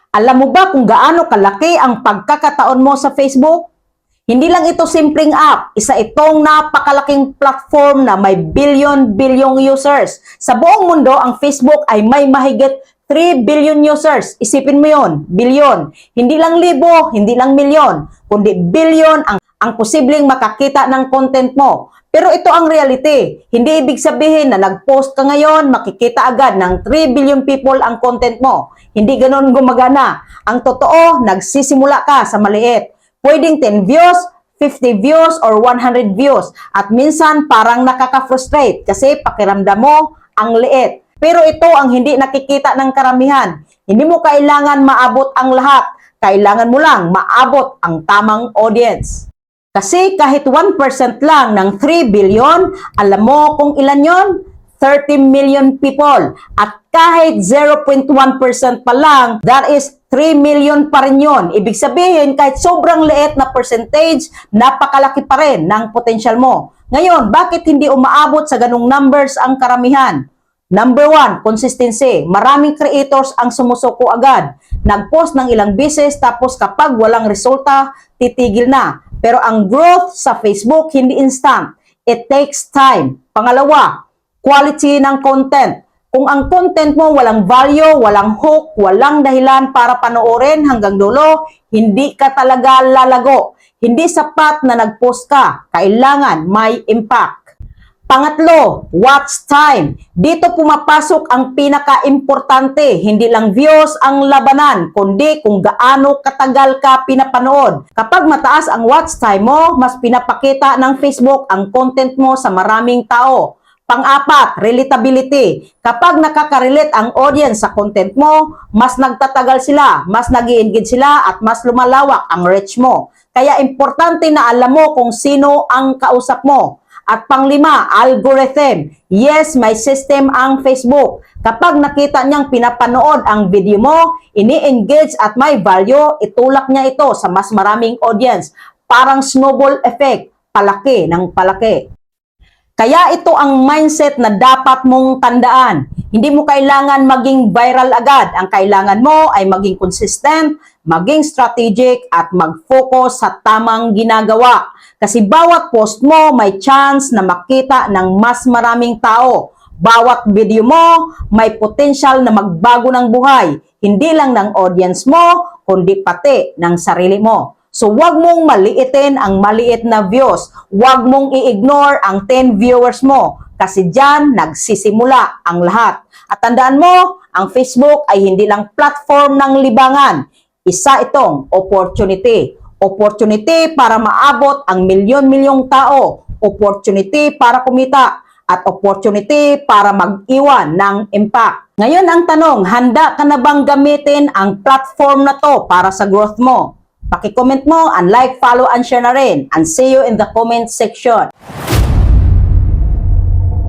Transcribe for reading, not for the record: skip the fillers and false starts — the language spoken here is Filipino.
Alam mo ba kung gaano kalaki ang pagkakataon mo sa Facebook? Hindi lang ito simpleng app, isa itong napakalaking platform na may billion-bilyong users. Sa buong mundo, ang Facebook ay may mahigit 3 billion users. Isipin mo yon, billion. Hindi lang libo, hindi lang milyon, kundi billion ang posibleng makakita ng content mo. Pero ito ang reality. Hindi ibig sabihin na nag-post ka ngayon, makikita agad ng 3 billion people ang content mo. Hindi ganoon gumagana. Ang totoo, nagsisimula ka sa maliit. Pwedeng 10 views, 50 views, or 100 views. At minsan parang nakaka-frustrate kasi pakiramdam mo ang liit. Pero ito ang hindi nakikita ng karamihan. Hindi mo kailangan maabot ang lahat. Kailangan mo lang maabot ang tamang audience. Kasi kahit 1% lang ng 3 billion, alam mo kung ilan yon? 30 million people. At kahit 0.1% pa lang, that is 3 million pa rin yun. Ibig sabihin, kahit sobrang liit na percentage, napakalaki pa rin ng potential mo. Ngayon, bakit hindi umaabot sa ganung numbers ang karamihan? Number 1, consistency. Maraming creators ang sumusuko agad. Nag-post ng ilang beses tapos kapag walang resulta, titigil na. Pero ang growth sa Facebook hindi instant. It takes time. Pangalawa, quality ng content. Kung ang content mo walang value, walang hook, walang dahilan para panoorin hanggang dulo, hindi ka talaga lalago. Hindi sapat na nag-post ka. Kailangan may impact. Pangatlo, watch time. Dito pumapasok ang pinaka-importante. Hindi lang views ang labanan, kundi kung gaano katagal ka pinapanood. Kapag mataas ang watch time mo, mas pinapakita ng Facebook ang content mo sa maraming tao. Pang-apat, relatability. Kapag nakaka-relate ang audience sa content mo, mas nagtatagal sila, mas nag-i-engage sila, at mas lumalawak ang reach mo. Kaya importante na alam mo kung sino ang kausap mo. At panglima, algorithm. Yes, may system ang Facebook. Kapag nakita niyang pinapanood ang video mo, ini-engage at may value, itulak niya ito sa mas maraming audience. Parang snowball effect, palaki ng palaki. Kaya ito ang mindset na dapat mong tandaan. Hindi mo kailangan maging viral agad. Ang kailangan mo ay maging consistent, maging strategic, at mag-focus sa tamang ginagawa. Kasi bawat post mo may chance na makita ng mas maraming tao. Bawat video mo may potential na magbago ng buhay. Hindi lang ng audience mo, kundi pati ng sarili mo. So, wag mong maliitin ang maliit na views. Wag mong i-ignore ang 10 viewers mo. Kasi dyan, nagsisimula ang lahat. At tandaan mo, ang Facebook ay hindi lang platform ng libangan. Isa itong opportunity. Opportunity para maabot ang milyon-milyong tao. Opportunity para kumita. At opportunity para mag-iwan ng impact. Ngayon ang tanong, handa ka na bang gamitin ang platform na to para sa growth mo? Paki-comment mo, and like, follow, and share na rin. And see you in the comment section.